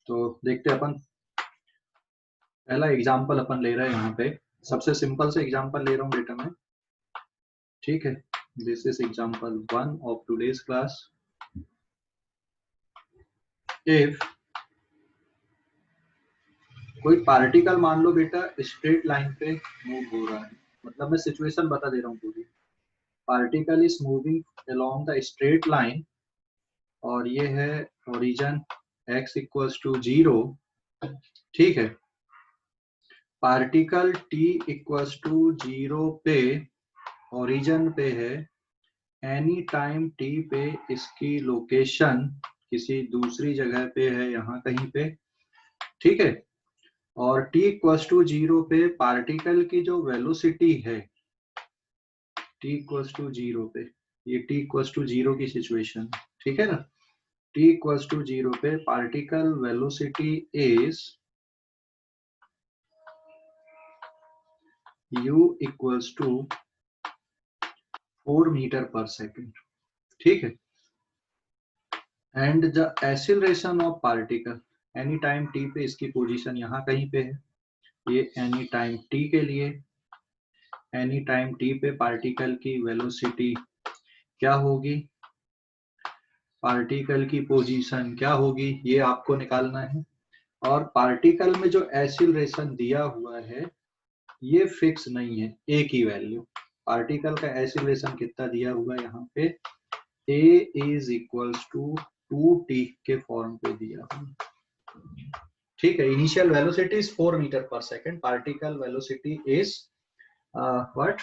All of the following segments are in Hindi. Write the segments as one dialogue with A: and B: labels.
A: तो देखते हैं अपन, पहला एग्जांपल अपन ले रहे हैं यहाँ पे। सबसे सिंपल से एग्जांपल ले रहा हूँ बेटा मैं, ठीक है। This is example 1 of today's class. If कोई पार्टिकल मान लो बेटा स्ट्रेट लाइन पे मूव हो रहा है, मतलब मैं सिचुएशन बता दे रहा हूँ पूरी। Particle is moving along the straight line, और ये है ओरिजिन x इक्वल्स टू 0, ठीक है। पार्टिकल t इक्वल्स टू 0 पे ओरिजिन पे है, एनी टाइम t पे इसकी लोकेशन किसी दूसरी जगह पे है, यहाँ कहीं पे, ठीक है। और t इक्वल्स टू 0 पे पार्टिकल की जो वेलोसिटी है, t इक्वल्स टू 0 पे, ये t इक्वल्स टू 0 की सिचुएशन, ठीक है ना। t इक्वल्स टू 0 पे particle velocity is u equals to 4 metre पर सेकेंड, ठीक है। And the acceleration of particle any time t पे, इसकी पोजीशन यहाँ कहीं पे है, ये एनी टाइम t के लिए। एनी टाइम t पे पार्टिकल की वेलोसिटी क्या होगी, पार्टिकल की पोजीशन क्या होगी, ये आपको निकालना है। और पार्टिकल में जो एक्सीलरेशन दिया हुआ है ये फिक्स नहीं है, ए की वैल्यू। पार्टिकल का एक्सीलरेशन कितना दिया हुआ है यहाँ पे, a is equals to 2t के फॉर्म पे दिया हुआ, ठीक है। इनिशियल वेलोसिटी इज 4 मीटर पर second, particle velocity is what,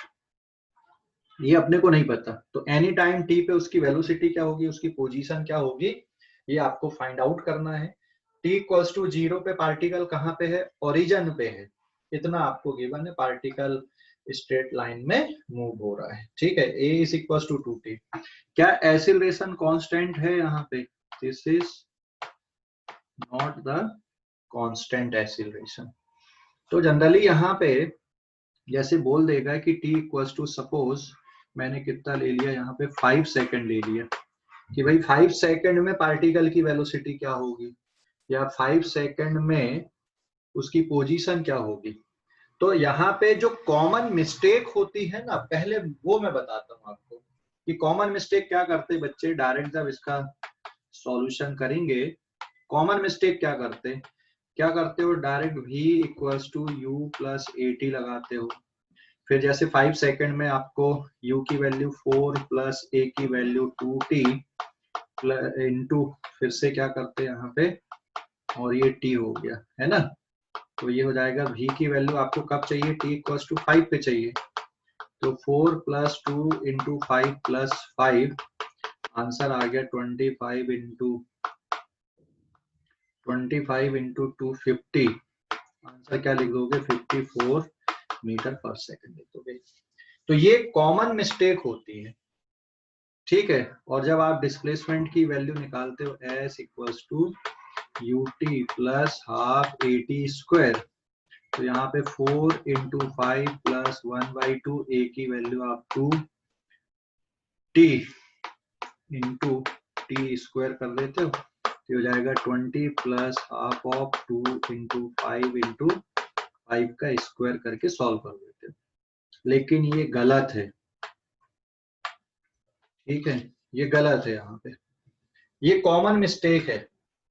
A: ये अपने को नहीं पता। तो एनी टाइम t पे उसकी वेलोसिटी क्या होगी, उसकी पोजीशन क्या होगी, ये आपको फाइंड आउट करना है। t इक्वल्स टू 0 पे पार्टिकल कहाँ पे है, ओरिजिन पे है, इतना आपको गिवन है। पार्टिकल स्ट्रेट लाइन में मूव हो रहा है, ठीक है। a is equals to 2t। क्या एक्सीलरेशन कांस्टेंट है यहाँ पे, this is not the constant acceleration. तो जनरली यहाँ पे जैसे बोल देगा कि t इक्वल्स टू, सपोज मैंने कितना ले लिया यहाँ पे, 5 सेकंड ले लिया, कि भाई 5 सेकंड में पार्टिकल की वेलोसिटी क्या होगी, या 5 सेकंड में उसकी पोजीशन क्या होगी। तो यहाँ पे जो कॉमन मिस्टेक होती है ना, पहले वो मैं बताता हूँ आपको कि कॉमन मिस्टेक क्या करते बच्चे। डायरेक्ट जब इसका सॉल्यूशन करेंगे, कॉमन मिस्टेक क्या करते हो, direct v equals to u plus at लगाते हो। फिर जैसे 5 सेकंड में आपको u की वैल्यू 4 प्लस a की वैल्यू 2t इंटू, फिर से क्या करते हैं यहाँ पे, और ये t हो गया है ना। तो ये हो जाएगा v की वैल्यू आपको कब चाहिए, t इक्वल्स टू 5 पे चाहिए। तो 4 प्लस 2 इंटू 5 प्लस 5, आंसर आ गया 25 इंटू 250। आंसर क्या लिख दोगे, 54 मीटर पर सेकंड लिख दोगे। तो ये कॉमन मिस्टेक होती है, ठीक है। और जब आप डिस्प्लेसमेंट की वैल्यू निकालते हो, s equals to ut plus half at square, तो यहाँ पे 4 इंटू 5 प्लस 1/2, a की वैल्यू आप 2t इंटू टी स्क्वायर कर देते हो, तो हो जाएगा 20 प्लस हाफ ऑफ 2 इंटू 5 का स्क्वायर करके सॉल्व कर देते हो। लेकिन ये गलत है, ठीक है, ये गलत है। यहाँ पे ये कॉमन मिस्टेक है,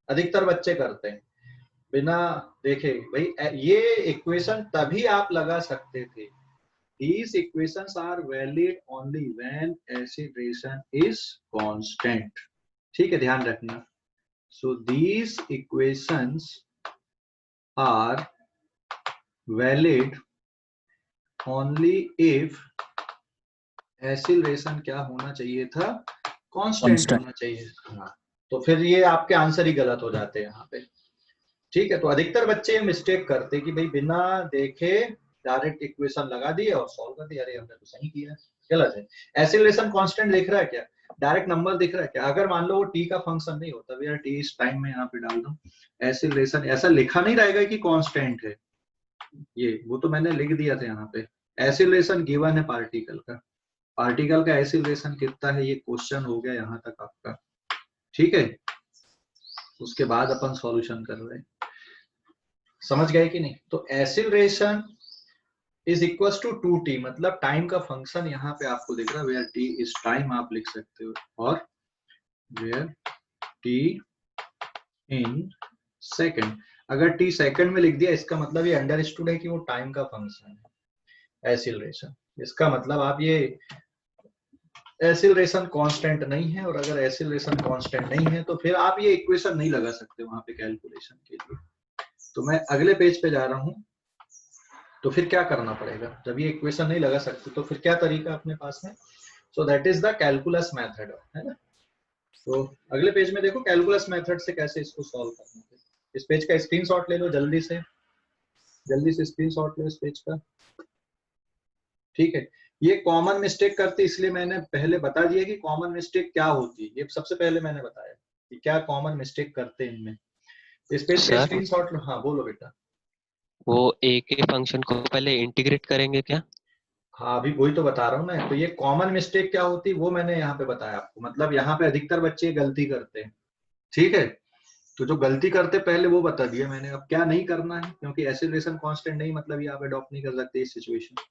A: अधिकतर बच्चे करते हैं बिना देखे। भाई ये इक्वेशन तभी आप लगा सकते थे, these equations are valid only when acceleration is constant, ठीक है, ध्यान रखना। so these equations are valid only if acceleration क्या होना चाहिए था, कांस्टेंट होना चाहिए। हाँ, तो फिर ये आपके आंसर ही गलत हो जाते हैं यहाँ पे, ठीक है। तो अधिकतर बच्चे मिस्टेक करते कि भाई बिना देखे डायरेक्ट इक्वेशन लगा दिए और सॉल्व कर दिया, अरे हमने तो सही किया, गलत है। एक्सीलरेशन कांस्टेंट दिख रहा है क्या, डायरेक्ट नंबर दिख रहा है क्या, अगर मान लो वो टी का फंक्शन नहीं होता, यार टी इस टाइम में यहाँ पे डाल दो, एक्सीलरेशन ऐसा लिखा नहीं रहेगा कि कांस्टेंट है, ये वो तो मैंने लिख दिया था यहाँ पे। एक्सीलरेशन गिवन है पार्टिकल का एक्सीलरेशन कितना है, ये क्वेश्चन हो गया यहाँ तक आपका, ठीक है। उसके बाद अपन सॉल्यूशन कर रहे हैं। समझ गए कि नहीं? तो acceleration is equal to 2t, मतलब टाइम का फंक्शन यहाँ पे आपको दिख रहा है, वेयर t इज टाइम आप लिख सकते हो, और वेयर t इन सेकेंड। अगर t सेकेंड में लिख दिया इसका मतलब ये अंडरस्टूड है कि वो टाइम का फंक्शन है एक्सीलरेशन। इसका मतलब आप ये एक्सीलरेशन कांस्टेंट नहीं है, और अगर एक्सीलरेशन कांस्टेंट नहीं है तो फिर आप ये इक्वेशन नहीं लगा सकते वहां पे कैलकुलेशन के लिए। तो मैं अगले पेज पे जा रहा हूं। तो फिर क्या करना पड़ेगा जब ये इक्वेशन नहीं लगा सकते, तो फिर क्या तरीका अपने पास में? So that is the calculus method, है ना। तो अगले पेज में देखो कैलकुलस मेथड से कैसे इसको सॉल्व करना है। इस पेज का स्क्रीनशॉट ले लो जल्दी से, जल्दी से स्क्रीनशॉट लो इस पेज का। ठीक है, ये कॉमन मिस्टेक करते इसलिए मैंने पहले बता दिया कि कॉमन मिस्टेक क्या होती है, ये सबसे पहले मैंने बताया कि क्या कॉमन मिस्टेक करते हैं इनमें। इस पेज का
B: सर
A: स्क्रीनशॉट लो। हाँ बोलो बेटा।
B: वो एक के फंक्शन को पहले इंटीग्रेट करेंगे क्या?
A: हाँ अभी वही तो बता रहा हूँ मैं। तो ये कॉमन मिस्टेक क्या होती है वो मैंने यहाँ पे बताया आपको, मतलब यहाँ पे अधिकतर बच्चे गलती करते हैं। ठीक है, तो जो गलती करते पहले वो बता दिया मैंने, अब क्या नहीं करना है, क्योंकि एक्सीलरेशन कांस्टेंट नहीं मतलब ये आप अडॉप्ट नहीं कर सकते इस सिचुएशन।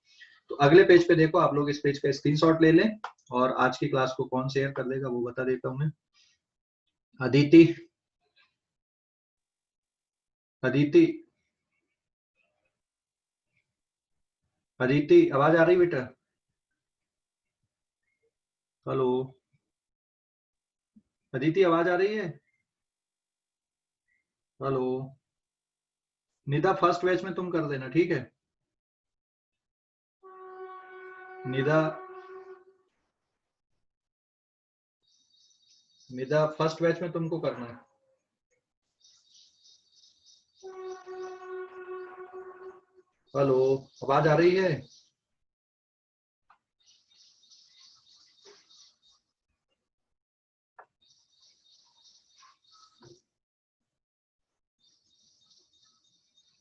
A: तो अगले पेज पे देखो, आप लोग इस पेज का स्क्रीनशॉट ले लें, और आज की क्लास को कौन शेयर कर देगा वो बता देता हूँ मैं। अदिति, अदिति, अदिति आवाज आ रही बेटा? हेलो अदिति, आवाज आ रही है? हेलो निदा, फर्स्ट बैच में तुम कर देना, ठीक है निदा, निदा फर्स्ट बैच में तुमको करना है। हेलो आवाज आ रही है?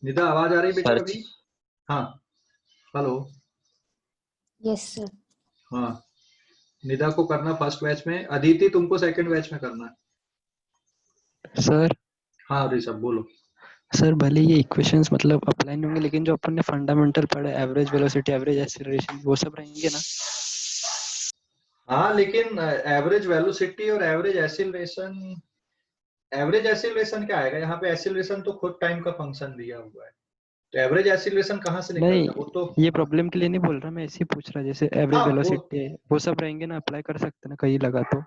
A: निदा आवाज आ रही बेटा
B: सर
A: अभी? हाँ हेलो।
C: Yes sir.
A: हाँ निदा को करना फर्स्ट बैच में, अदिति तुमको सेकंड बैच में करना है।
B: सर
A: हाँ ऋषभ बोलो।
D: सर भले ये इक्वेशंस मतलब अप्लाई नहीं होंगे, लेकिन जो अपन ने फंडामेंटल पढ़ा, एवरेज वेलोसिटी, एवरेज एक्सीलरेशन, वो सब रहेंगे ना?
A: हाँ लेकिन एवरेज वेलोसिटी और एवरेज एक्सीलरेशन, एवरेज एक्सीलरेशन क्या आएगा यहाँ पे? एक्सीलरेशन तो खुद टाइम का फंक्शन दिया हुआ है, तो एवरेज एक्सीलरेशन कहाँ से
D: नहीं,
A: निकलता है वो तो?
D: ये
A: हाँ
D: प्रॉब्लम के लिए नहीं बोल रहा मैं, ऐसे ही पूछ रहा, जैसे एवरेज
A: हाँ वो,
D: वेलोसिटी है वो सब रहेंगे ना, अप्लाई कर सकते ना कहीं लगा तो?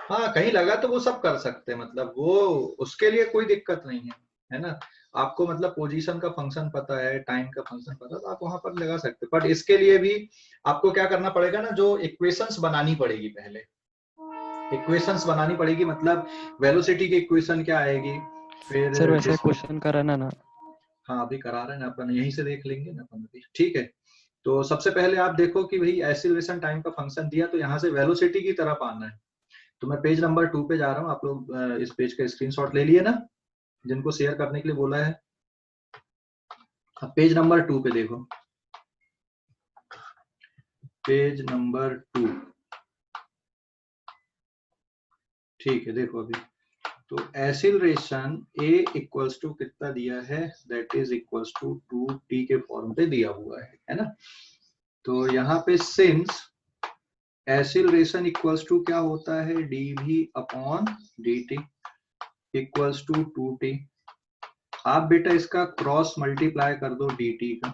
A: हाँ कहीं लगा तो वो सब कर सकते हैं, मतलब वो उसके लिए कोई दिक्कत नहीं है ना। आपको मतलब पोजीशन का फंक्शन पता है, टाइम का फंक्शन पता है, तो आप वहां पर लगा सकते हैं। बट इसके लिए भी आपको क्या करना पड़ेगा ना, जो इक्वेशंस बनानी पड़ेगी पहले, इक्वेशंस बनानी पड़ेगी, मतलब वेलोसिटी की इक्वेशन क्या आएगी, फिर
D: सर वैसा क्वेश्चन कराना ना।
A: हाँ अभी करा रहे हैं ना अपन, यहीं से देख लेंगे ना अपन अभी, ठीक है। तो सबसे पहले आप देखो कि भाई एक्सीलरेशन टाइम का फंक्शन दिया, तो यहाँ से वेलोसिटी की तरफ आना है। तो मैं पेज नंबर 2 पे जा रहा हूँ, आप लोग इस पेज का स्क्रीनशॉट ले लिए ना, जिनको शेयर करने के लिए बोला है। अब पेज नंबर 2 पे देखो, पेज नंबर 2, ठीक है देखो अभी। तो एक्सीलरेशन a इक्वल्स टू कितना दिया है, that is equals to 2t के फॉर्म पे दिया हुआ है ना। तो यहाँ पे सिंस एक्सीलरेशन इक्वल्स टू क्या होता है, dv upon dt equals to 2t। आप बेटा इसका क्रॉस मल्टीप्लाई कर दो dt का,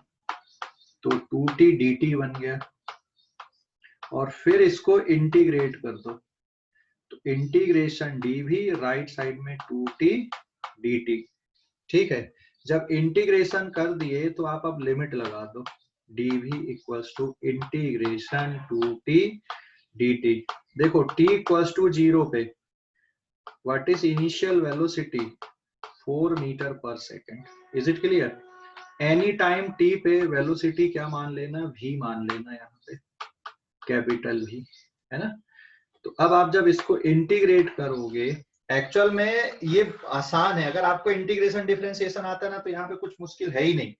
A: तो 2t dt बन गया, और फिर इसको इंटीग्रेट कर दो, तो इंटीग्रेशन dv, राइट साइड में 2t dt। ठीक है, जब इंटीग्रेशन कर दिए तो आप अब लिमिट लगा दो, dv equals to integration 2t dt। देखो t इक्वल्स टू 0 पे what is initial velocity, 4 metre पर second. Is it clear? Any time t पे वेलोसिटी क्या मान लेना, v मान लेना, यहाँ पे कैपिटल v, है ना। तो अब आप जब इसको इंटीग्रेट करोगे, एक्चुअल में ये आसान है, अगर आपको इंटीग्रेशन डिफरेंशिएशन आता है ना तो यहाँ पे कुछ मुश्किल है ही नहीं।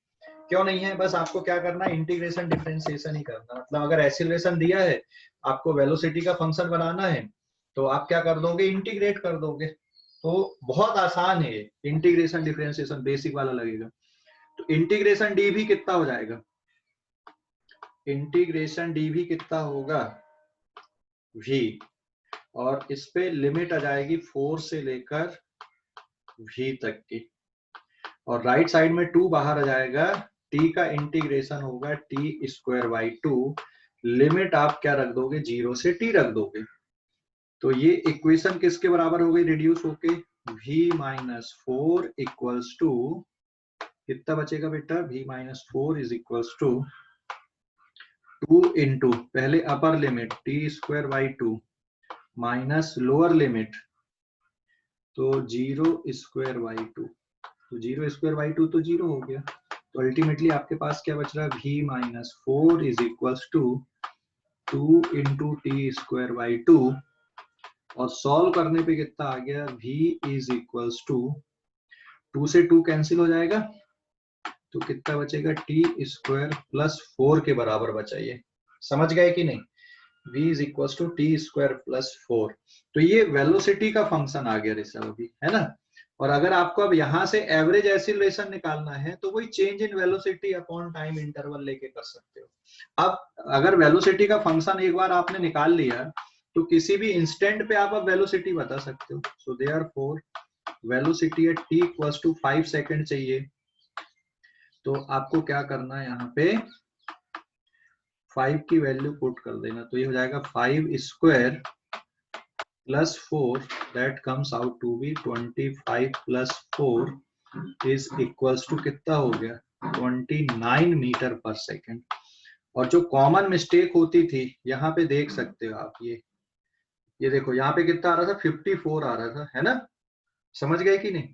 A: क्यों नहीं है? बस आपको क्या करना है, इंटीग्रेशन डिफरेंशिएशन ही करना। मतलब अगर एक्सीलरेशन दिया है, आपको वेलोसिटी का फंक्शन बनाना है, तो आप क्या कर दोगे, इंटीग्रेट कर दोगे। तो बहुत आसान है, इंटीग्रेशन डिफरेंशिएशन बेसिक वाला लगेगा। तो इंटीग्रेशन डी भी कितना हो जाएगा, इंटीग्रेशन डी भी कितना होगा v, और इस पे लिमिट आ जाएगी 4 से लेकर v तक की, और राइट साइड में 2 बाहर आ जाएगा, t का इंटीग्रेशन होगा t स्क्वायर बाई 2, लिमिट आप क्या रख दोगे, 0 से t रख दोगे। तो ये इक्वेशन किसके बराबर हो गई, रिड्यूस होके v माइनस 4 इक्वल्स टू कितना बचेगा बेटा, v minus 4 is equals to 2 into पहले upper limit t square by 2 minus lower limit, तो 0 स्क्वायर बाई 2, तो 0 स्क्वायर बाई 2 तो 0 हो गया। तो अल्टीमेटली आपके पास क्या बच रहा है, v minus 4 is equals to 2 into T square by 2, और सॉल्व करने पे कितना आ गया, v इज इक्वल्स टू 2 से 2 कैंसिल हो जाएगा, तो कितना बचेगा, टी स्क्वायर प्लस 4 के बराबर बचा। ये समझ गए कि नहीं, v is equals to T square plus 4। तो ये वेलोसिटी का फंक्शन आ गया ऋषभ अभी, है ना। और अगर आपको अब यहाँ से एवरेज एक्सीलरेशन निकालना है तो वही change in velocity upon time interval लेके कर सकते हो। अब अगर वेलोसिटी का फंक्शन एक बार आपने निकाल लिया तो किसी भी इंस्टेंट पे आप अब वेलोसिटी बता सकते हो। So therefore velocity at t equals to 5 second चाहिए, तो आपको क्या करना है, यहाँ पे 5 की वैल्यू पुट कर देना, तो ये हो जाएगा 5 square plus 4, that comes out to be 25 plus 4 is equals to कितना हो गया, 29 मीटर पर सेकंड। और जो कॉमन मिस्टेक होती थी यहाँ पे देख सकते हो आप, ये देखो यहाँ पे कितना आ रहा था, 54 आ रहा था, है ना। समझ गए कि नहीं,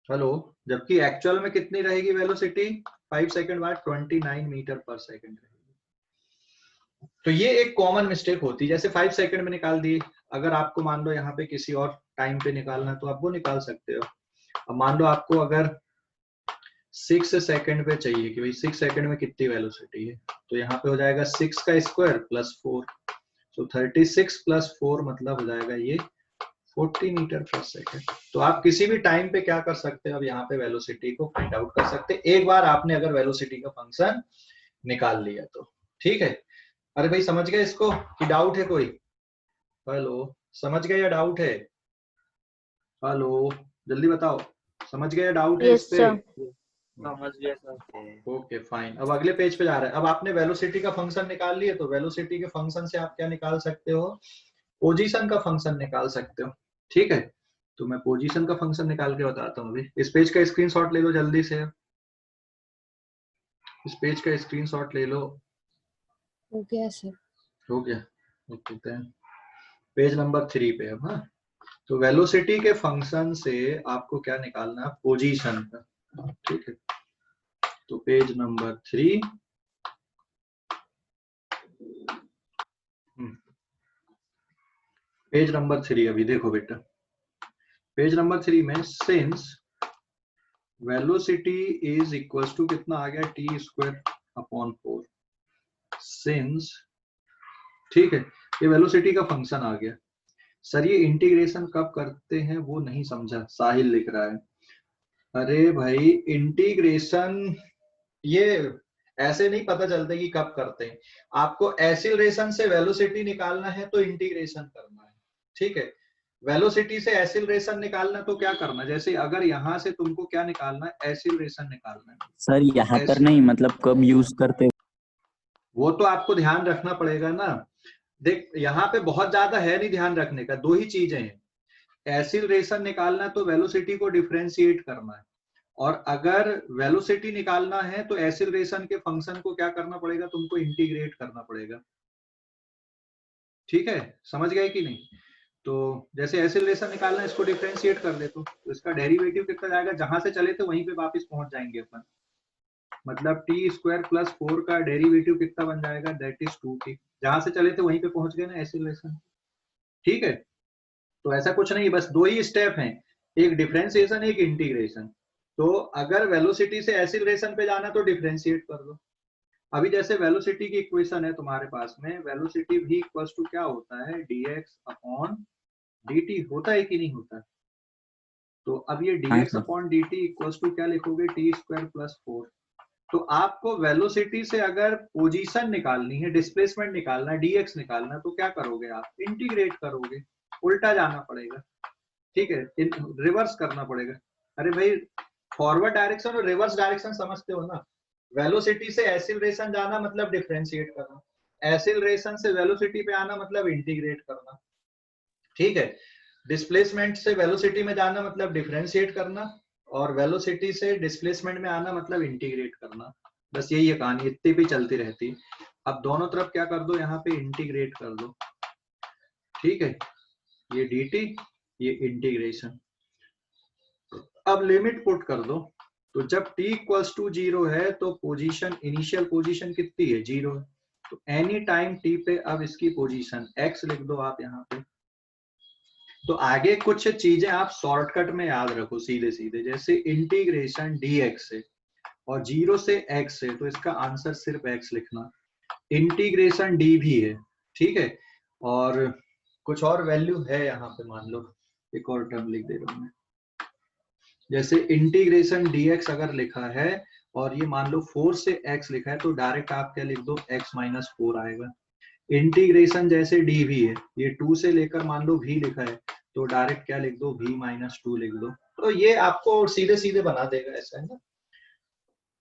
A: हेलो। जबकि एक्चुअल में कितनी रहेगी वेलोसिटी, 5 सेकंड बाद 29 मीटर पर सेकंड रहेगी। तो ये एक कॉमन मिस्टेक होती है, जैसे 5 सेकंड में निकाल दिए, अगर आपको मान लो यहाँ पे किसी और टाइम पे निकालना है तो आप वो निकाल सकते हो। अब मान लो आपको अगर 6 सेकंड पे चाहिए कि भाई 6 सेकंड में कितनी वेलोसिटी है, तो यहाँ पे हो जाएगा 6 का स्क्वायर प्लस 4, तो 36 प्लस 4 मतलब हो जाएगा ये 40 मीटर पर सेकंड। तो आप किसी भी टाइम पे क्या कर सकते हैं, अब यहाँ पे वेलोसिटी को फाइंड आउट कर सकते हैं, एक बार आपने अगर वेलोसिटी का फंक्शन निकाल लिया तो। ठीक है, अरे भाई समझ गए इसको कि डाउट है कोई, हेलो, समझ गए या डाउट है, हेलो जल्दी बताओ, समझ गए या डाउट है इस पे,
E: समझ गया सर।
A: Okay fine. अब अगले पेज पे जा रहे हैं। अब आपने वेलोसिटी का फंक्शन निकाल लिए, तो वेलोसिटी के फंक्शन से आप क्या निकाल सकते हो, पोजीशन का फंक्शन निकाल सकते हो। ठीक है, तो मैं पोजीशन का फंक्शन निकाल के बताता हूँ अभी। इस पेज का स्क्रीनशॉट ले लो जल्दी से, इस पेज का स्क्रीनशॉट ले लो।
C: हो गया सर।
A: हो गया, ओके देन पेज नंबर 3 पे अब। हाँ, तो वेलोसिटी के फंक्शन से आपको क्या निकालना है, पोजीशन का। ठीक है, तो पेज नंबर 3, पेज नंबर 3 अभी देखो बेटा, पेज नंबर 3 में since velocity is equals to कितना आ गया, टी स्क्वायर अपॉन 4, सिंस, ठीक है, ये वेलोसिटी का फंक्शन आ गया। सर ये इंटीग्रेशन कब करते हैं वो नहीं समझा, साहिल लिख रहा है। अरे भाई इंटीग्रेशन ये ऐसे नहीं पता चलता कि कब करते हैं, आपको एक्सीलरेशन से वेलोसिटी निकालना है तो इंटीग्रेशन करना है। ठीक है, वेलोसिटी से एक्सीलरेशन निकालना तो क्या करना, जैसे अगर यहाँ से तुमको क्या निकालना है, एक्सीलरेशन निकालना है
E: सर यहाँ कर नहीं, मतलब कब यूज करते,
A: वो तो आपको ध्यान रखना पड़ेगा ना। देख यहाँ पे बहुत ज्यादा है नहीं ध्यान रखने का, दो ही चीजें हैं, एक्सीलरेशन निकालना तो वेलोसिटी को डिफरेंशिएट करना है, और अगर वेलोसिटी निकालना है तो एक्सीलरेशन के फंक्शन को क्या करना पड़ेगा, तुमको इंटीग्रेट करना पड़ेगा। ठीक है, समझ गए कि नहीं। तो जैसे एक्सीलरेशन निकालना है, इसको डिफरेंशिएट कर दे तो इसका डेरिवेटिव कितना जाएगा, जहां से चले थे वहीं पे वापस पहुंच जाएंगे अपन, मतलब टी स्क्वायर प्लस 4 का डेरिवेटिव कितना बन जाएगा, दैट इज 2t, जहां से चले थे वहीं पे पहुंच गए ना एक्सीलरेशन। ठीक है, तो ऐसा कुछ नहीं, बस दो ही स्टेप हैं, एक डिफरेंशिएशन एक इंटीग्रेशन। तो अगर वेलोसिटी से एक्सीलरेशन पे जाना तो डिफरेंशिएट कर दो। अभी जैसे वेलोसिटी की इक्वेशन है तुम्हारे पास में, वेलोसिटी v इक्वल्स टू क्या होता है, dx अपॉन dt, होता है कि नहीं होता, तो अब ये
E: हाँ
A: dx
E: sir.
A: Upon dt equals to क्या लिखोगे, टी स्क्वायर प्लस 4। तो आपको वेलोसिटी से अगर पोजीशन निकालनी है, डिस्प्लेसमेंट निकालना है, dx निकालना है, तो क्या करोगे आप, इंटीग्रेट करोगे, उल्टा जाना पड़ेगा, ठीक है, रिवर्स करना पड़ेगा। अरे भाई फॉरवर्ड डायरेक्शन और रिवर्स डायरेक्शन समझते हो ना, वेलोसिटी से एक्सीलरेशन जाना मतलब डिफरेंशिएट करना, एक्सीलरेशन से वेलोसिटी पे आना मतलब इंटीग्रेट करना, ठीक है। डिस्प्लेसमेंट से वेलोसिटी में जाना मतलब डिफरेंशिएट करना, और वेलोसिटी से डिस्प्लेसमेंट में आना मतलब इंटीग्रेट करना। बस यही है कहानी, इतनी भी चलती रहती। अब दोनों तरफ क्या कर दो, यहाँ पे इंटीग्रेट कर दो, ठीक है, ये dt, ये इंटीग्रेशन। अब लिमिट पुट कर दो, तो जब t इक्वल्स टू 0 है तो पोजीशन, इनिशियल पोजीशन कितनी है, 0 है। तो एनी टाइम t पे अब इसकी पोजीशन x लिख दो आप यहाँ पे। तो आगे कुछ चीजें आप शॉर्टकट में याद रखो सीधे सीधे, जैसे इंटीग्रेशन dx है और 0 से x है, तो इसका आंसर सिर्फ x लिखना। इंटीग्रेशन d भी है, ठीक है, और कुछ और वैल्यू है यहाँ पे, मान लो एक और टर्म लिख दे रहा हूँ मैं, जैसे इंटीग्रेशन dx अगर लिखा है और ये मान लो 4 से x लिखा है, तो डायरेक्ट आप क्या लिख दो, x माइनस 4 आएगा। इंटीग्रेशन जैसे d भी है, ये 2 से लेकर मान लो v लिखा है, तो डायरेक्ट क्या लिख दो, v माइनस 2 लिख दो। तो ये आपको सीधे सीधे बना देगा, ऐसा है ना।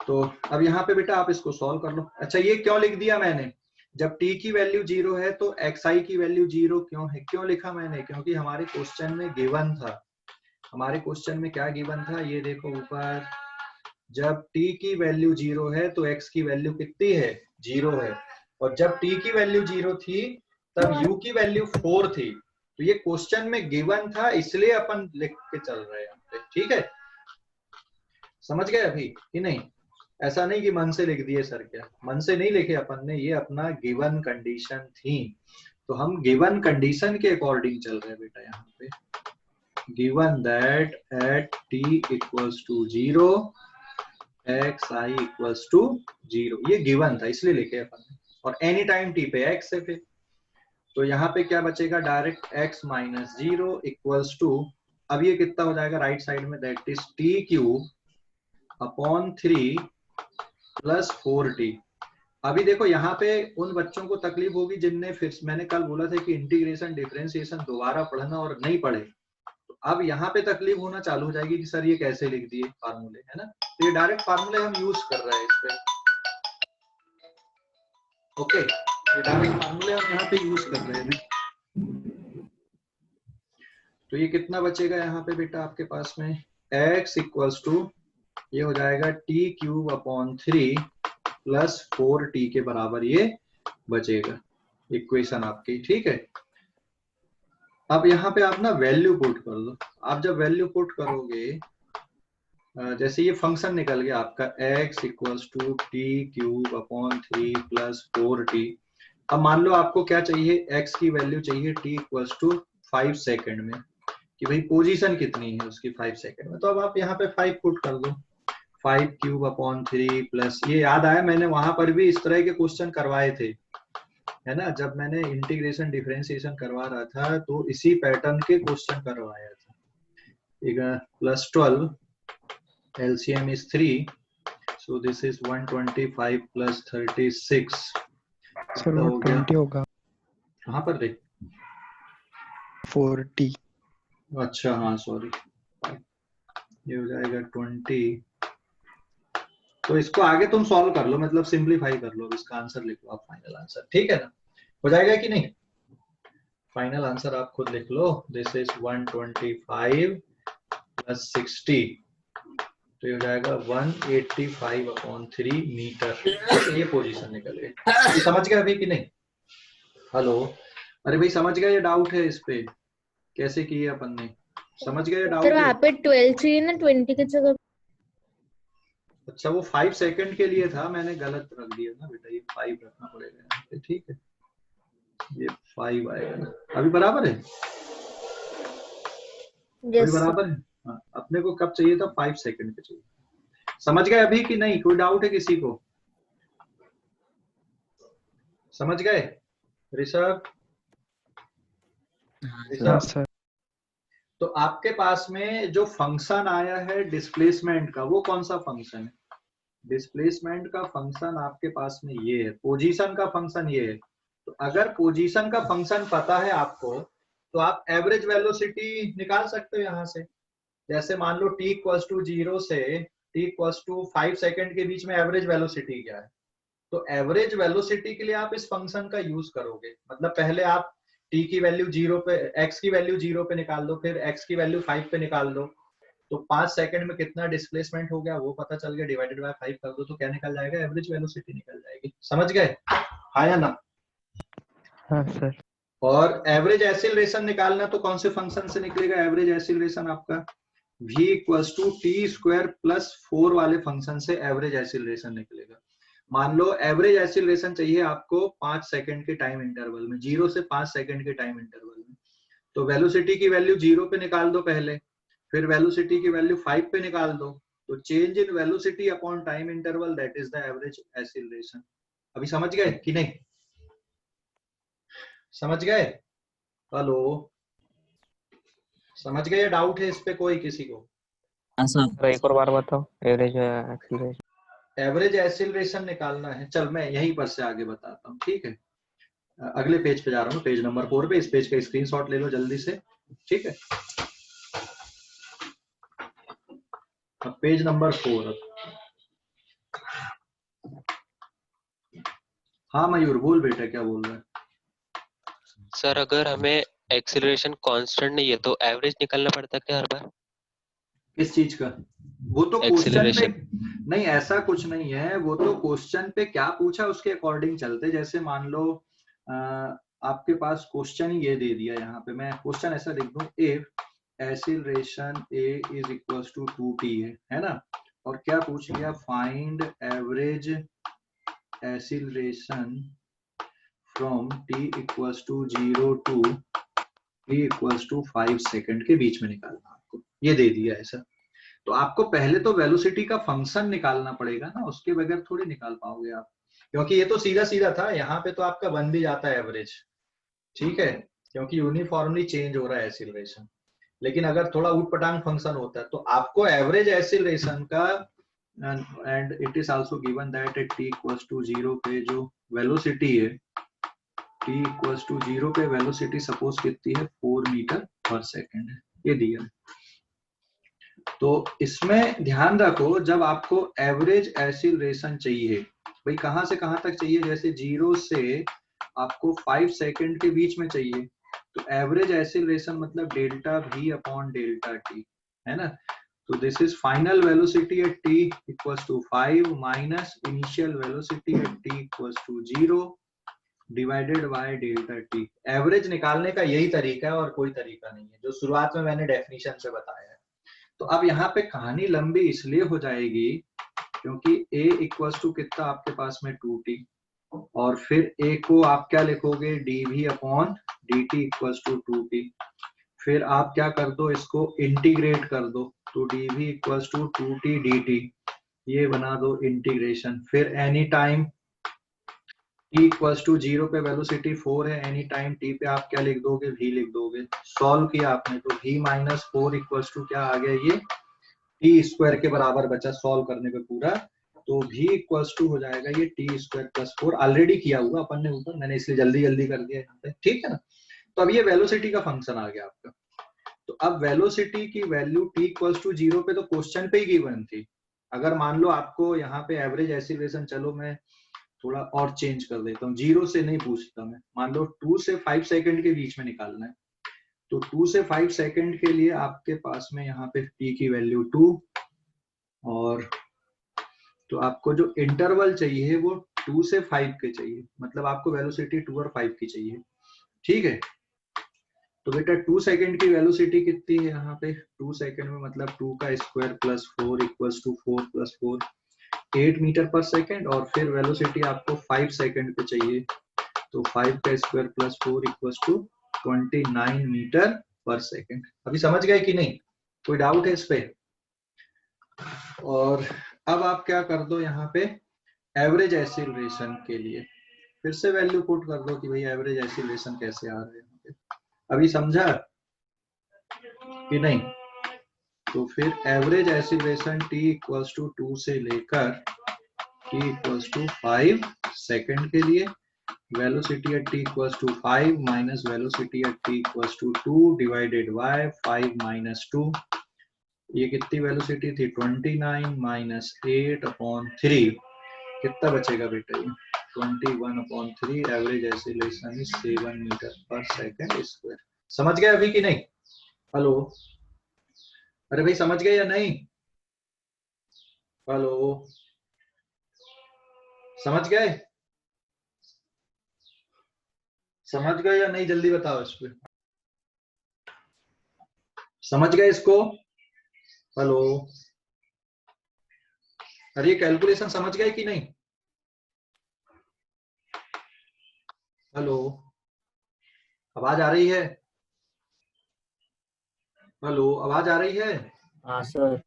A: तो अब यहाँ पे बेटा आप इसको सॉल्व कर लो। अच्छा ये क्यों लिख दिया मैंने, जब t की वैल्यू 0 है तो xi की वैल्यू 0 क्यों है, क्यों लिखा मैंने, क्योंकि हमारे क्वेश्चन में गिवन था, हमारे क्वेश्चन में क्या गिवन था, ये देखो ऊपर, जब t की वैल्यू 0 है तो x की वैल्यू कितनी है, 0 है, और जब t की वैल्यू 0 थी तब u की वैल्यू 4 थी। तो ये क्वेश्चन में गिवन था, इसलिए अपन लिख के चल रहे हैं यहाँ पे, ठीक है, समझ गए अभी कि नहीं। ऐसा नहीं कि मन से लिख दिए सर, क्या मन से नहीं लिखे अपन ने, ये अपना गिवन कंडीशन थी, तो हम गिवन कंडीशन के अकॉर्डिंग चल रहे हैं बेटा यहाँ पे। given that at t equals to 0 xi equals to 0, ये गिवन था इसलिए लिखे अपन ने, और एनी टाइम t पे x है फिर, तो यहाँ पे क्या बचेगा, direct x minus 0 equals to, अब ये कितना हो जाएगा राइट साइड में, that is t cube upon 3 plus 4t। अभी देखो यहाँ पे उन बच्चों को तकलीफ होगी जिनने, फिर मैंने कल बोला था कि इंटीग्रेशन डिफरेंशिएशन दोबारा पढ़ना और नहीं पढ़े, तो अब यहाँ पे तकलीफ होना चालू हो जाएगी कि सर ये कैसे लिख दिए फार्मूले, है ना। तो ये डायरेक्ट फार्मूले हम यूज कर रहे हैं इस पे, ओके, ये डायरेक्ट फार्मूले हम यहाँ पे यूज कर रहे हैं। तो ये कितना बचेगा यहाँ पे बेटा आपके पास में, x इक्वल्स टू, ये हो जाएगा t cube upon 3 plus 4t के बराबर ये बचेगा इक्वेशन आपकी, ठीक है। अब यहाँ पे आप ना वैल्यू पुट कर दो, आप जब वैल्यू पुट करोगे, जैसे ये फंक्शन निकल गया आपका x equals to t cube upon 3 plus 4t। अब मान लो आपको क्या चाहिए, x की वैल्यू चाहिए t इक्वल्स टू 5 सेकेंड में, कि भाई पोजीशन कितनी है उसकी 5 सेकेंड में, तो अब आप यहाँ पे 5 पुट कर दो, 5 क्यूब अपॉन 3 प्लस, ये याद आया मैंने वहां पर भी इस तरह के क्वेश्चन करवाए थे, है ना, जब मैंने इंटीग्रेशन डिफरेंशिएशन करवा रहा था तो इसी पैटर्न के क्वेश्चन करवाया था। एक plus 12 LCM is 3, so this is 125 plus 36,
D: sir वो
A: हो गया
D: 20 होगा,
A: कहाँ पर रे,
D: 40।
A: अच्छा हाँ सॉरी, ये हो जाएगा 20। तो इसको आगे तुम सॉल्व कर लो, मतलब सिंपलीफाई कर लो, इसका आंसर लिख लो आप, फाइनल आंसर, ठीक है ना, हो जाएगा कि नहीं, फाइनल आंसर आप खुद लिख लो, दिस इज 125 प्लस 60, तो ये हो जाएगा 185 अपॉन 3 मीटर, ये पोजीशन निकल गई। ये समझ गए अभी कि नहीं, हेलो, अरे भाई समझ गए, ये डाउट है इस पे कैसे किए अपन ने, समझ गए डाउट
C: सर
A: है।
C: वहाँ पे 12 चाहिए ना 20 की जगह।
A: अच्छा वो 5 सेकंड के लिए था, मैंने गलत रख दिया ना बेटा, ये 5 रखना पड़ेगा यहाँ पे, ठीक है, ये 5 आएगा ना, अभी बराबर है, अभी
C: यस
A: बराबर है, हाँ, अपने को कब चाहिए था, 5 सेकंड पे चाहिए, समझ गए अभी कि नहीं, कोई डाउट है किसी को, समझ गए ऋषभ,
E: हाँ
A: ऋषभ,
D: सर
A: तो आपके पास में जो फंक्शन आया है डिस्प्लेसमेंट का, वो कौन सा फंक्शन है? डिस्प्लेसमेंट का फंक्शन आपके पास में ये है, पोजीशन का फंक्शन ये है। तो अगर पोजीशन का फंक्शन पता है आपको, तो आप एवरेज वेलोसिटी निकाल सकते हो यहाँ से। जैसे मान लो t इक्वल्स टू 0 से t इक्वल्स टू 5 सेकेंड के बीच में एवरेज वेलोसिटी क्या है, तो एवरेज वेलोसिटी के लिए आप इस फंक्शन का यूज करोगे। मतलब पहले आप t की वैल्यू 0 पे, x की वैल्यू 0 पे निकाल दो, फिर x की वैल्यू 5 पे निकाल दो, तो 5 सेकंड में कितना डिस्प्लेसमेंट हो गया वो पता चल गया, डिवाइडेड बाय 5 कर दो तो क्या निकल जाएगा, एवरेज वेलोसिटी निकल जाएगी। समझ गए? हाँ या ना?
D: हाँ सर।
A: और एवरेज एक्सीलरेशन निकालना तो कौन से फंक्शन से निकलेगा एवरेज एक्सीलरेशन आपका? v equals to T square plus 4 वाले फंक्शन से एवरेज एक्सीलरेशन निकलेगा। मान लो एवरेज एक्सीलरेशन चाहिए आपको 5 सेकंड के टाइम इंटरवल में, 0 से 5 सेकंड के टाइम इंटरवल में। तो वेलोसिटी की वैल्यू 0 पे निकाल दो पहले, फिर वेलोसिटी की वैल्यू 5 पे निकाल दो, तो change in velocity upon time interval that is the average acceleration. अभी समझ गए कि नहीं? समझ गए? हेलो, समझ गए? डाउट है इस पे कोई किसी को?
E: हाँ सर।
B: एक और बार बताओ एवरेज एक्सीलरेशन।
A: एवरेज एक्सीलरेशन निकालना है, चल मैं यहीं पर से आगे बताता हूँ, ठीक है? अगले पेज पे जा रहा हूँ, पेज नंबर 4 पे। इस पेज का स्क्रीनशॉट ले लो जल्दी से, ठीक है? अब पेज नंबर 4। हाँ मयूर बोल बेटा, क्या बोल रहा है?
B: सर अगर हमें एक्सीलरेशन कांस्टेंट नहीं है तो एवरेज निकालना पड़ता है क्या हर बार?
A: किस चीज का? वो तो क्वेश्चन पे
B: एक्सीलरेशन।
A: नहीं, ऐसा कुछ नहीं है, वो तो क्वेश्चन पे क्या पूछा उसके अकॉर्डिंग चलते। जैसे मान लो आपके पास क्वेश्चन ही ये दे दिया, यहाँ पे मैं क्वेश्चन ऐसा लिख दूं, if acceleration a is equals to 2t है ना, और क्या पूछ लिया, find average acceleration from t equals to 0 to t equals to 5 second के बीच में निकालना आपको, ये दे दिया है सर। तो आपको पहले तो वेलोसिटी का फंक्शन निकालना पड़ेगा ना, उसके बगैर थोड़ी निकाल पाओगे आप, क्योंकि ये तो सीधा सीधा था। यहाँ पे तो आपका बन भी जाता है एवरेज, ठीक है, क्योंकि यूनिफॉर्मली चेंज हो रहा है एक्सीलरेशन। लेकिन अगर थोड़ा उटपटांग फंक्शन होता है तो आपको एवरेज एक्सीलरेशन का, and it is also given that at t equals to 0 पे जो वेलोसिटी है, t इक्वल्स टू 0 पे वेलोसिटी सपोज कितनी है, 4 मीटर पर सेकेंड है, ये दिया है। तो इसमें ध्यान रखो, जब आपको एवरेज एक्सीलरेशन चाहिए, भाई कहां से कहां तक चाहिए, जैसे 0 से आपको 5 सेकंड के बीच में चाहिए, तो एवरेज एक्सीलरेशन मतलब delta v upon delta t, है ना। तो this is final velocity at t equals to 5 minus initial velocity at t equals to 0 divided by delta t। Average निकालने का यही तरीका है और कोई तरीका नहीं है, जो शुरुआत में मैंने डेफिनेशन से बताया है। तो अब यहाँ पे कहानी लंबी इसलिए हो जाएगी क्योंकि a इक्वल्स टू कितना आपके पास में 2t, और फिर a को आप क्या लिखोगे, dv upon dt equals to 2t। फिर आप क्या कर दो, इसको इंटीग्रेट कर दो, तो dv equals to 2t dt, ये बना दो इंटीग्रेशन। फिर any time t equals to 0 पे वेलोसिटी 4 है, एनी टाइम t पे आप क्या लिख दोगे, v लिख दोगे। सॉल्व किया आपने तो v माइनस 4 इक्वल्स टू क्या आ गया, ये टी स्क्वायर के बराबर बचा सॉल्व करने पे पूरा, तो v इक्वल्स टू हो जाएगा ये टी स्क्वायर प्लस 4। ऑलरेडी किया हुआ अपन ने ऊपर, मैंने इसलिए जल्दी जल्दी कर दिया यहाँ पे, ठीक है ना। तो अब ये वेलोसिटी का फंक्शन आ गया आपका। तो अब वेलोसिटी की वैल्यू t इक्वल्स टू 0 पे तो क्वेश्चन पे ही गिवन थी। अगर मान लो आपको यहाँ पे एवरेज एक्सीलरेशन, चलो मैं थोड़ा और चेंज कर देता हूँ, 0 से नहीं पूछता मैं, मान लो 2 से 5 सेकंड के बीच में निकालना है, तो 2 से 5 सेकंड के लिए आपके पास में यहाँ पे t की वैल्यू 2, और तो आपको जो इंटरवल चाहिए वो 2 से 5 के चाहिए, मतलब आपको वेलोसिटी 2 और 5 की चाहिए, ठीक है। तो बेटा 2 सेकंड की वेलोसिटी कितनी है यहाँ पे, 2 सेकंड में मतलब 2 का square plus 4 equals to 4 plus 4 8 metre per second, और फिर वेलोसिटी आपको 5 सेकंड पे चाहिए, तो 5 का square plus 4 equals to 29 metre per second. अभी समझ गए कि नहीं, कोई डाउट है इस पे? और अब आप क्या कर दो, यहाँ पे एवरेज एक्सीलरेशन के लिए फिर से वैल्यू पुट कर दो कि भाई एवरेज एक्सीलरेशन कैसे आ रहा है यहाँ पे। अभी समझा? कि नहीं? तो फिर average acceleration t equals to 2 से लेकर t इक्वल्स टू 5 सेकेंड के लिए, velocity at t equals to 5 minus velocity at t equals to 2 divided by 5 minus 2, ये कितनी वेलोसिटी थी? 29 माइनस 8/3, कितना बचेगा बेटा? ये 21/3, एवरेज एक्सीलरेशन इज 7 मीटर पर सेकेंड स्क्वायर। समझ गए अभी कि नहीं? हेलो, अरे भाई समझ गए या नहीं? हेलो, समझ गए? समझ गए या नहीं? जल्दी बताओ इस पे। समझ गए इसको? हेलो, अरे ये कैलकुलेशन समझ गए कि नहीं? हेलो, आवाज आ रही है? हेलो, आवाज आ रही है?
E: हाँ सर।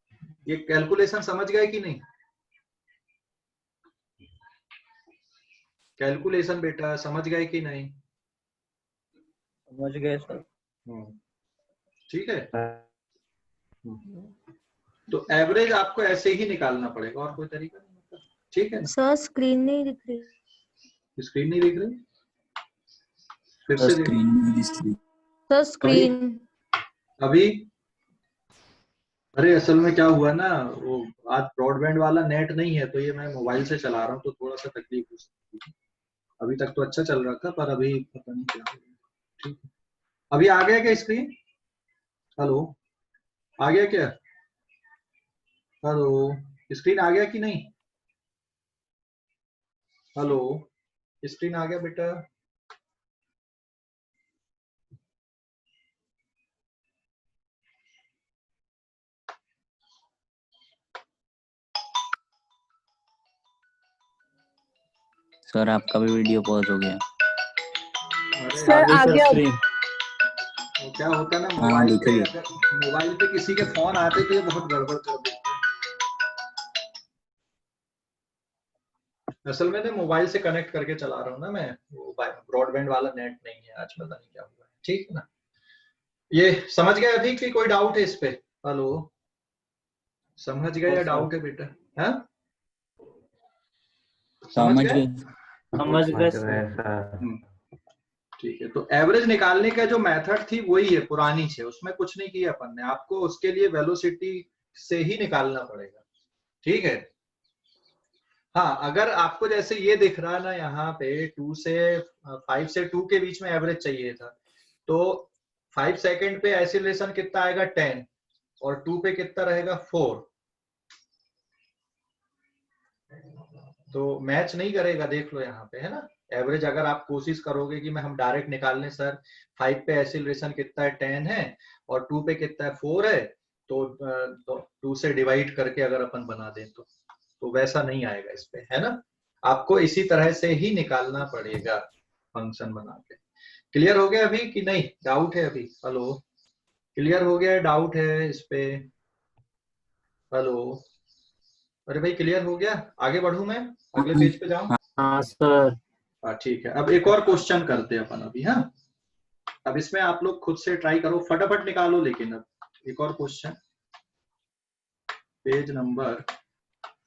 A: ये कैलकुलेशन समझ गए कि नहीं? कैलकुलेशन बेटा समझ गए कि नहीं?
E: समझ गए सर।
A: ठीक है। तो एवरेज आपको ऐसे ही निकालना पड़ेगा, और कोई तरीका नहीं। ठीक है ना?
C: सर स्क्रीन नहीं दिख रही।
A: स्क्रीन नहीं दिख रही? फिर से देखो।
C: सर स्क्रीन
A: अभी अरे असल में क्या हुआ ना, वो आज ब्रॉडबैंड वाला नेट नहीं है, तो ये मैं मोबाइल से चला रहा हूँ, तो थोड़ा सा तकलीफ हो सकती है। अभी तक तो अच्छा चल रहा था, पर अभी पता नहीं क्या हो गया। ठीक है, अभी आ गया क्या स्क्रीन? हेलो, आ गया क्या? हेलो, स्क्रीन आ गया कि नहीं? हेलो, स्क्रीन आ गया बेटा?
E: सर आपका भी वीडियो पॉज हो गया।
A: अरे
C: सर आ गया।
A: वो क्या होता है ना,
E: हाँ
A: मोबाइल
E: दिख
A: पे
E: रही है।
A: अगर मोबाइल पे किसी के फोन आते तो ये बहुत गड़बड़ कर देते हैं। असल में ना मोबाइल से कनेक्ट करके चला रहा हूँ ना मैं, वो ब्रॉडबैंड वाला नेट नहीं है आज, पता नहीं क्या हुआ है। ठीक है ना? ये समझ गए अभी कि कोई डाउट है इस पे? हेलो, समझ गए या डाउट है बेटा? हाँ, समझ गए?
E: समझ गए सर।
A: ठीक है, तो एवरेज निकालने का जो मेथड थी वही है, पुरानी से, उसमें कुछ नहीं किया अपन ने। आपको उसके लिए वेलोसिटी से ही निकालना पड़ेगा। ठीक है? हाँ, अगर आपको जैसे ये दिख रहा है ना यहाँ पे 5 से 2 के बीच में एवरेज चाहिए था, तो 5 सेकंड पे एक्सीलरेशन कितना आएगा? 10, और 2 पे कितना रहेगा? 4। तो मैच नहीं करेगा, देख लो यहाँ पे, है ना? एवरेज अगर आप कोशिश करोगे कि मैं हम डायरेक्ट निकाल लें, सर 5 पे एक्सीलरेशन कितना है? 10 है, और 2 पे कितना है? 4 है, तो 2 से डिवाइड करके अगर अपन बना दें तो वैसा नहीं आएगा इस पे, है ना? आपको इसी तरह से ही निकालना पड़ेगा फंक्शन बना के। क्लियर हो गया अभी कि नहीं? डाउट है अभी? हेलो, क्लियर हो गया? डाउट है इस पे? हेलो, अरे भाई क्लियर हो गया? आगे बढ़ू मैं, अगले पेज पे जाऊं?
E: हाँ सर।
A: ठीक है, अब एक और क्वेश्चन करते हैं अपन अभी। हाँ, अब इसमें आप लोग खुद से ट्राई करो, फटाफट निकालो। लेकिन अब एक और क्वेश्चन, पेज नंबर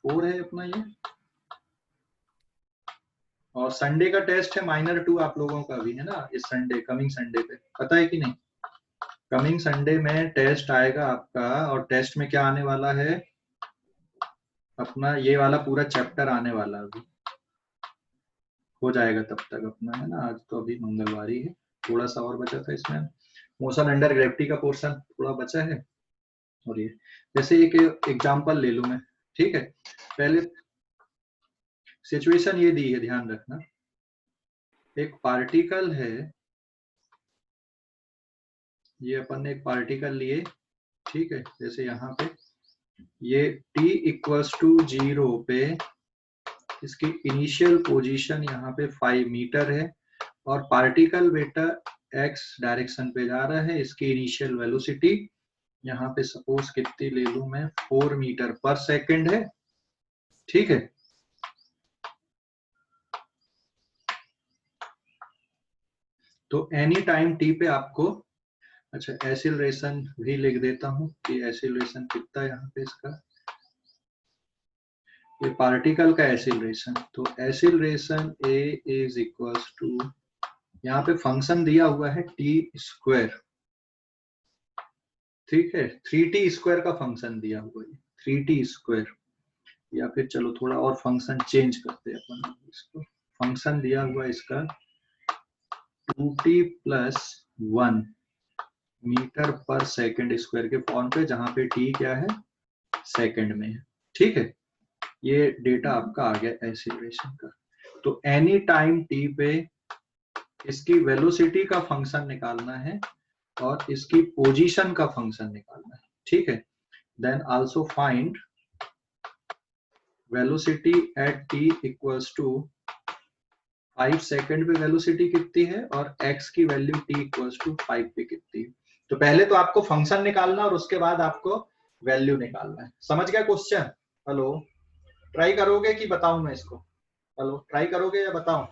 A: 4 है अपना ये, और संडे का टेस्ट है माइनर 2 आप लोगों का भी, है ना? इस संडे, कमिंग संडे पे, पता है कि नहीं? कमिंग संडे में टेस्ट आएगा आपका, और टेस्ट में क्या आने वाला है? अपना ये वाला पूरा चैप्टर आने वाला अभी हो जाएगा तब तक अपना, है ना? आज तो अभी मंगलवार ही है, थोड़ा सा और बचा था इसमें, मोशन अंडर ग्रेविटी का पोर्शन थोड़ा बचा है। और ये जैसे एक एग्जांपल ले लूं मैं, ठीक है? पहले सिचुएशन ये दी है, ध्यान रखना। एक पार्टिकल है, ये अपन ने एक पार्टिकल लिए, ठीक है? जैसे यहाँ पे ये t इक्वल्स टू 0 पे इसकी इनिशियल पोजीशन यहाँ पे 5 मीटर है, और पार्टिकल बेटा x डायरेक्शन पे जा रहा है। इसकी इनिशियल वेलोसिटी यहाँ पे सपोज कितनी ले लूं मैं? 4 मीटर पर सेकंड है। ठीक है? तो एनी टाइम t पे आपको अच्छा, एक्सीलरेशन भी लिख देता हूँ कि एक्सीलरेशन कितना है यहाँ पे इसका, ये पार्टिकल का एक्सीलरेशन, तो acceleration a is equals to, यहाँ पे फंक्शन दिया हुआ है टी स्क्वायर, ठीक है, 3t स्क्वायर का फंक्शन दिया हुआ है, 3t स्क्वायर, या फिर चलो थोड़ा और फंक्शन चेंज करते हैं अपन इसको, फंक्शन दिया हुआ है इसका 2t plus 1 metre per second square के फॉर्म पे, जहां पे t क्या है, सेकंड में है, ठीक है। ये डेटा आपका आ गया एक्सीलरेशन का। तो एनी टाइम t पे इसकी वेलोसिटी का फंक्शन निकालना है और इसकी पोजीशन का फंक्शन निकालना है, ठीक है। Then also find velocity at t equals to 5 second पे वेलोसिटी कितनी है और x की वैल्यू t इक्वल्स टू 5 पे कितनी है। तो पहले तो आपको फंक्शन निकालना और उसके बाद आपको वैल्यू निकालना है। समझ गया क्वेश्चन? हेलो, ट्राई करोगे कि बताऊं मैं इसको? हेलो, ट्राई करोगे या बताऊं?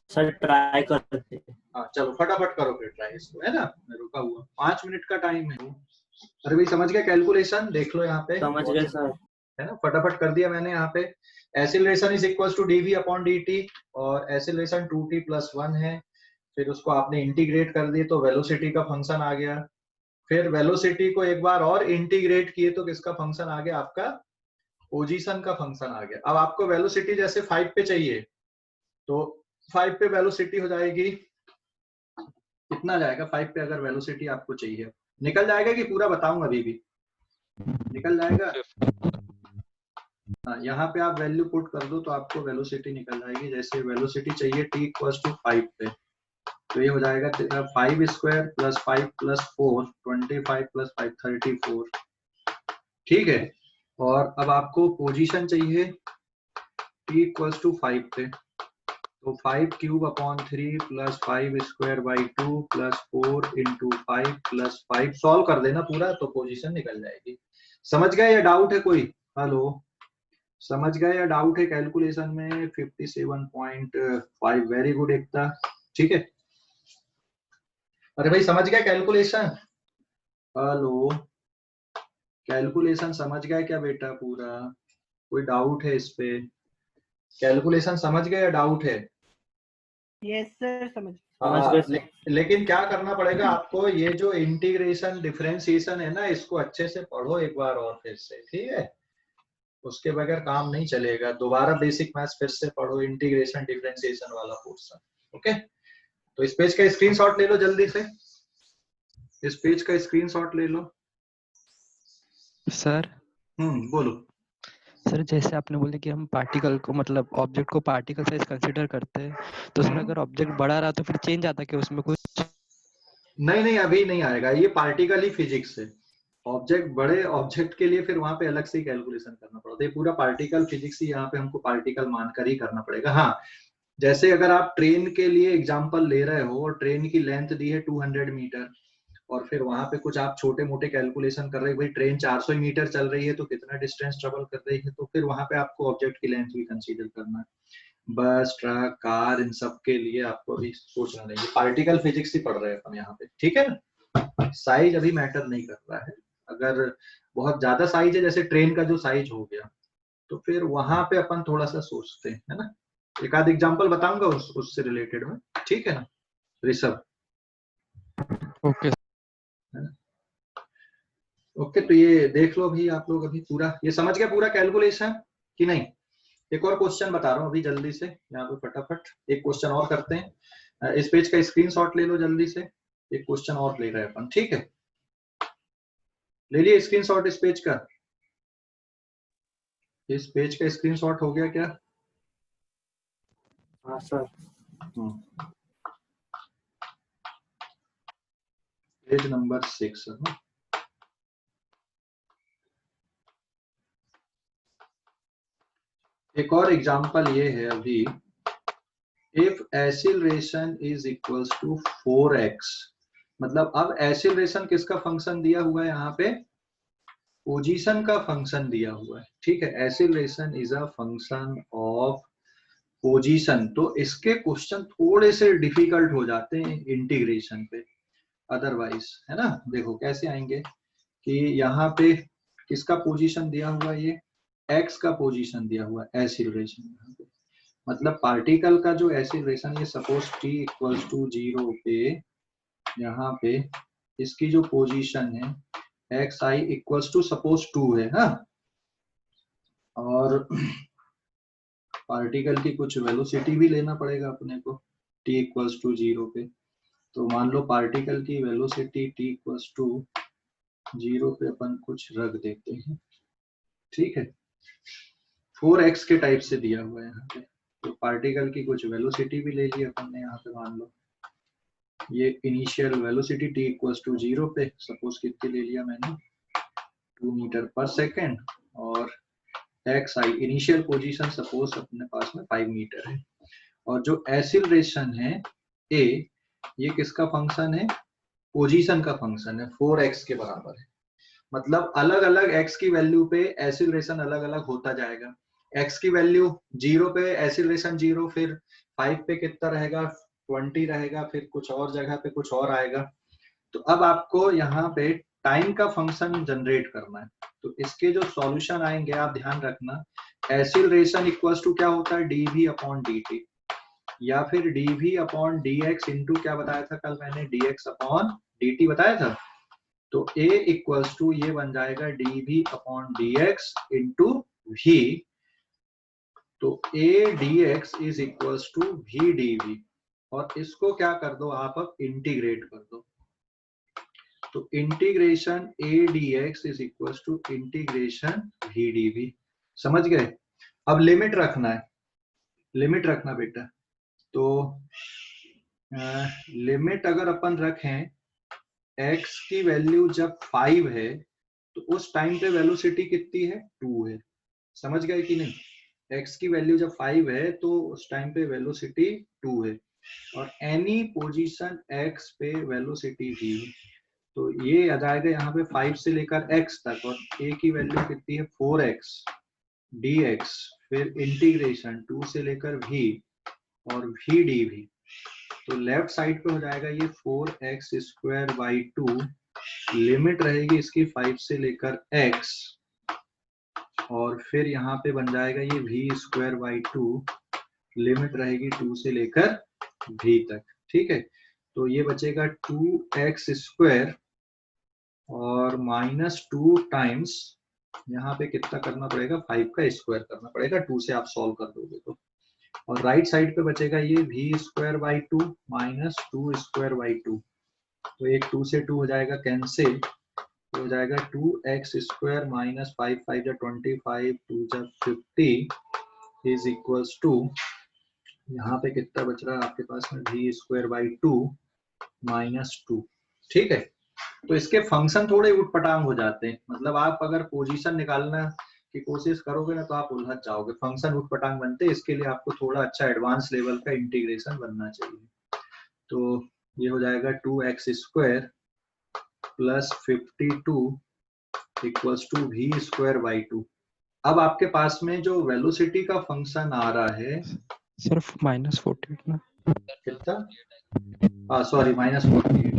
F: सर ट्राई करते हैं।
A: हाँ चलो फटाफट करो फिर ट्राई इसको, है ना, मैं रुका हुआ, 5 मिनट का टाइम है। अरे भाई समझ गया कैलकुलेशन? देख लो यहाँ पे,
F: समझ गए सर।
A: है ना, फटाफट कर दिया मैंने यहाँ पे। Acceleration is equals to dv upon dt, और एक्सीलरेशन 2t प्लस 1 है, फिर उसको आपने इंटीग्रेट कर दिए तो वेलोसिटी का फंक्शन आ गया, फिर वेलोसिटी को एक बार और इंटीग्रेट किए तो किसका फंक्शन आ गया, आपका पोजीशन का फंक्शन आ गया। अब आपको वेलोसिटी जैसे 5 पे चाहिए, तो 5 पे वेलोसिटी हो जाएगी, कितना जाएगा 5 पे अगर वेलोसिटी आपको चाहिए, निकल जाएगा कि पूरा बताऊं अभी भी? निकल जाएगा। हाँ, यहाँ पे आप वैल्यू पुट कर दो तो आपको वेलोसिटी निकल जाएगी। जैसे वेलोसिटी चाहिए t इक्वल्स टू 5 पे, तो ये हो जाएगा 5 स्क्वायर प्लस 5 प्लस 4, 25 प्लस 5 34, ठीक है। और अब आपको पोजीशन चाहिए t इक्वल्स टू 5 पे, तो 5 cube upon 3 plus 5 square by 2 plus 4 into 5 plus 5, solve कर देना पूरा तो पोजीशन निकल जाएगी। समझ गए या डाउट है कोई? हेलो, समझ गए या डाउट है कैलकुलेशन में? 57.5, वेरी गुड एकता, ठीक है। अरे भाई समझ गया कैलकुलेशन? हेलो, कैलकुलेशन समझ गया क्या बेटा पूरा? कोई डाउट है इस पे? कैलकुलेशन समझ गए या डाउट है?
G: यस सर, समझ
A: लेकिन क्या करना पड़ेगा आपको, ये जो इंटीग्रेशन डिफरेंशिएशन है ना, इसको अच्छे से पढ़ो एक बार और फिर से, ठीक है। उसके बगैर काम नहीं चलेगा, दोबारा बेसिक मैथ्स फिर से पढ़ो, इंटीग्रेशन डिफरेंशिएशन वाला पोर्शन, ओके। तो इस पेज का स्क्रीनशॉट ले लो जल्दी से, इस पेज का स्क्रीनशॉट ले लो।
D: सर
A: बोलो।
D: सर जैसे आपने बोले कि हम पार्टिकल को मतलब ऑब्जेक्ट को पार्टिकल साइज कंसीडर करते हैं, तो सर अगर ऑब्जेक्ट बड़ा रहा तो फिर चेंज आता क्या उसमें कुछ?
A: नहीं अभी नहीं आएगा, ये पार्टिकल ही फिजिक्स है। ऑब्जेक्ट, बड़े ऑब्जेक्ट के लिए फिर वहां पे अलग से कैलकुलेशन करना पड़ता है, पूरा पार्टिकल फिजिक्स ही यहाँ पे हमको पार्टिकल मानकर ही करना पड़ेगा। हाँ, जैसे अगर आप ट्रेन के लिए एग्जांपल ले रहे हो और ट्रेन की लेंथ दी है 200 मीटर, और फिर वहां पे कुछ आप छोटे मोटे कैलकुलेशन कर रहे हो, भाई ट्रेन 400 मीटर चल रही है तो कितना डिस्टेंस ट्रेवल कर रही है, तो फिर वहां पे आपको ऑब्जेक्ट की लेंथ भी कंसीडर करना है। बस, ट्रक, कार, इन सब के लिए आपको अभी सोचना नहीं, पार्टिकल फिजिक्स ही पढ़ रहे हैं अपन यहाँ पे, ठीक है ना। साइज अभी मैटर नहीं कर रहा है, अगर बहुत ज्यादा साइज है जैसे ट्रेन का जो साइज हो गया, तो फिर वहां पे अपन थोड़ा सा सोचते हैं, है ना। एक आध एग्जांपल बताऊंगा उससे रिलेटेड में, ठीक है ना ऋषभ?
D: ओके
A: ओके, तो ये देख लो अभी आप लोग, अभी पूरा ये समझ गया पूरा कैलकुलेशन कि नहीं? एक और क्वेश्चन बता रहा हूँ अभी जल्दी से, यहाँ पे फटाफट एक क्वेश्चन और करते हैं। इस पेज का स्क्रीनशॉट ले लो जल्दी से, एक क्वेश्चन और ले रहे हैं अपन, ठीक है। ले लिए स्क्रीनशॉट इस पेज का? इस पेज का स्क्रीनशॉट हो गया क्या?
F: हाँ सर।
A: पेज नंबर 6 है। एक और एग्जांपल ये है अभी, if acceleration is equals to 4x, मतलब अब एक्सीलरेशन किसका फंक्शन दिया हुआ है यहाँ पे? पोजीशन का फंक्शन दिया हुआ है, ठीक है। Acceleration is a function of position, तो इसके क्वेश्चन थोड़े से डिफिकल्ट हो जाते हैं इंटीग्रेशन पे। अदरवाइज, है ना। देखो कैसे आएंगे कि यहाँ पे किसका पोजीशन दिया हुआ है, ये x का पोजीशन दिया हुआ है एक्सीलरेशन यहाँ पे। मतलब पार्टिकल का जो एक्सीलरेशन, ये सपोज t इक्वल्स टू 0 पे यहाँ पे इसकी जो पोजीशन है xi इक्वल्स टू सपोज 2 है ना, और पार्टिकल की कुछ वेलोसिटी भी लेना पड़ेगा अपने को t इक्वल्स टू 0 पे। तो मान लो पार्टिकल की वेलोसिटी t इक्वल्स टू 0 पे अपन कुछ रख देते हैं, ठीक है। 4x के टाइप से दिया हुआ है यहाँ पे, तो पार्टिकल की कुछ वेलोसिटी भी ले ली अपन ने यहाँ पे। मान लो ये initial velocity t equals to 0 पे सपोज कितनी ले लिया मैंने, 2 मीटर पर सेकेंड, और xi इनिशियल पोजीशन सपोज अपने पास में 5 मीटर है। और जो एक्सीलरेशन है a, ये किसका फंक्शन है, पोजीशन का फंक्शन है, 4x के बराबर है। मतलब अलग अलग x की वैल्यू पे एक्सीलरेशन अलग अलग होता जाएगा। x की वैल्यू 0 पे एक्सीलरेशन 0, फिर 5 पे कितना रहेगा, 20 रहेगा, फिर कुछ और जगह पे कुछ और आएगा। तो अब आपको यहाँ पे टाइम का फंक्शन जनरेट करना है। तो इसके जो सॉल्यूशन आएंगे आप ध्यान रखना, एक्सीलरेशन इक्वल्स टू क्या होता है, dv अपॉन dt, या फिर dv अपॉन dx इंटू क्या बताया था कल मैंने, dx अपॉन dt बताया था। तो a इक्वल्स टू ये बन जाएगा dv upon dx into v। तो a dx is equals to v dv, और इसको क्या कर दो आप, अब इंटीग्रेट कर दो। तो integration a dx is equals to integration v dv। समझ गए। अब लिमिट रखना है, लिमिट रखना बेटा। तो लिमिट अगर अपन रखें x की वैल्यू जब 5 है तो उस टाइम पे वेलोसिटी कितनी है, 2 है। समझ गए कि नहीं, x की वैल्यू जब 5 है तो उस टाइम पे वेलोसिटी 2 है, और एनी पोजीशन x पे वेलोसिटी v। तो ये आ जाएगा यहाँ पे 5 से लेकर x तक, और a की वैल्यू कितनी है, 4x dx, फिर इंटीग्रेशन 2 से लेकर v और v dv। तो लेफ्ट साइड पे हो जाएगा ये 4x स्क्वायर बाई 2, लिमिट रहेगी इसकी 5 से लेकर x, और फिर यहाँ पे बन जाएगा ये v स्क्वायर बाई 2, लिमिट रहेगी 2 से लेकर v तक, ठीक है। तो ये बचेगा 2x स्क्वायर और -2 टाइम्स, यहाँ पे कितना करना पड़ेगा, 5 का स्क्वायर करना पड़ेगा, 2 से आप सॉल्व कर दोगे तो। और राइट साइड पे बचेगा ये v square by 2 minus 2 square by 2। तो एक 2 से 2 हो जाएगा कैंसिल, तो हो जाएगा 2x स्क्वायर माइनस 5 5 जा 25 2 जा 50 इज इक्वल्स टू, यहाँ पे कितना बच रहा है आपके पास में, v स्क्वायर बाई 2 माइनस 2, ठीक है। तो इसके फंक्शन थोड़े उटपटांग हो जाते हैं, मतलब आप अगर पोजीशन निकालना की कोशिश करोगे ना तो आप उलझ जाओगे, फंक्शन उटपटांग बनते हैं। इसके लिए आपको थोड़ा अच्छा एडवांस लेवल का इंटीग्रेशन बनना चाहिए। तो ये हो जाएगा 2x square plus 52 equals to v square by 2। अब आपके पास में जो वेलोसिटी का फंक्शन आ रहा है
D: सिर्फ -48 ना,
A: कितना, सॉरी -48,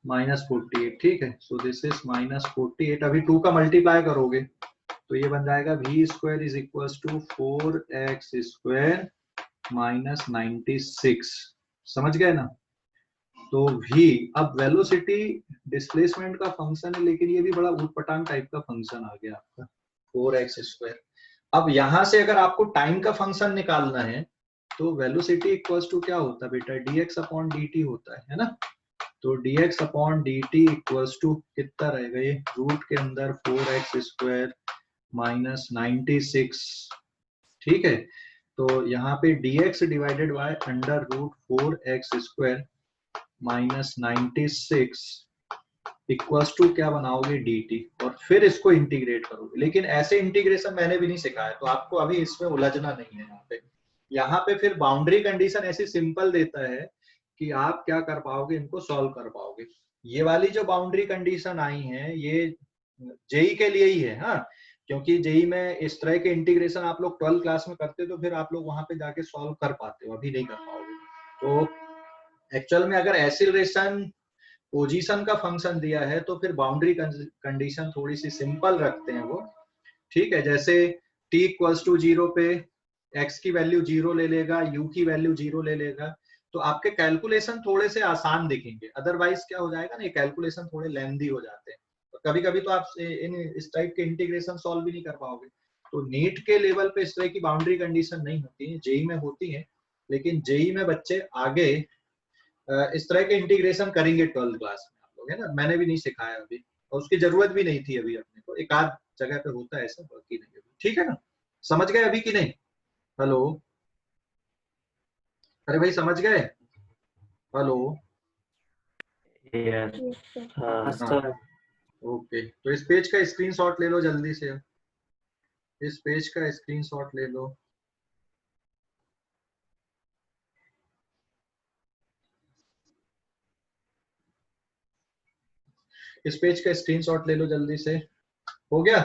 A: -48, ठीक है। सो दिस इज -48, अभी 2 का मल्टीप्लाई करोगे तो ये बन जाएगा v square is equals to 4x square minus 96। समझ गए ना। तो v, अब वेलोसिटी डिस्प्लेसमेंट का फंक्शन है, लेकिन ये भी बड़ा उटपटांग टाइप का फंक्शन आ गया आपका 4x स्क्वायर। अब यहां से अगर आपको टाइम का फंक्शन निकालना है तो वेलोसिटी इक्वल्स टू क्या होता है बेटा, dx अपॉन dt होता है ना। तो dx upon dt equals to कितना रहेगा, ये रूट के अंदर 4x स्क्वायर माइनस 96, ठीक है। तो यहाँ पे dx divided by under root 4x square minus 96 equals to क्या बनाओगे, dt, और फिर इसको इंटीग्रेट करोगे। लेकिन ऐसे इंटीग्रेशन मैंने भी नहीं सिखाया, तो आपको अभी इसमें उलझना नहीं है। यहाँ पे फिर बाउंड्री कंडीशन ऐसी सिंपल देता है कि आप क्या कर पाओगे, इनको सॉल्व कर पाओगे। ये वाली जो बाउंड्री कंडीशन आई है ये जेई के लिए ही है, हाँ, क्योंकि जेई में इस तरह के इंटीग्रेशन आप लोग 12 क्लास में करते तो फिर आप लोग वहां पे जाके सॉल्व कर पाते हो, अभी नहीं कर पाओगे। तो एक्चुअल में अगर एक्सीलरेशन पोजीशन का फंक्शन दिया है तो फिर बाउंड्री कंडीशन थोड़ी सी सिंपल रखते हैं वो, ठीक है। जैसे t इक्वल्स टू 0 पे x की वैल्यू 0 ले लेगा, u की वैल्यू 0 ले लेगा, तो आपके कैलकुलेशन थोड़े से आसान दिखेंगे। अदरवाइज क्या हो जाएगा ना, ये कैलकुलेशन थोड़े लेंदी हो जाते हैं, तो कभी कभी तो आप इस टाइप के इंटीग्रेशन सॉल्व भी नहीं कर पाओगे। तो नीट के लेवल पे इस तरह की बाउंड्री कंडीशन नहीं होती है, जेई में होती है, लेकिन जेई में बच्चे आगे इस तरह के इंटीग्रेशन करेंगे 12th क्लास में, आप लोग है ना, मैंने भी नहीं सिखाया अभी, और उसकी जरूरत भी नहीं थी अभी अपने को, एक आध जगह पे होता है ऐसा, बाकी नहीं अभी, ठीक है ना। समझ गए अभी कि नहीं? हेलो, अरे भाई समझ गए? Hello,
F: yes
C: Yes, sir.
F: हाँ सर।
A: ओके। तो इस पेज का स्क्रीनशॉट ले लो जल्दी से, इस पेज का स्क्रीनशॉट ले लो। इस पेज का स्क्रीनशॉट ले लो जल्दी से, हो गया?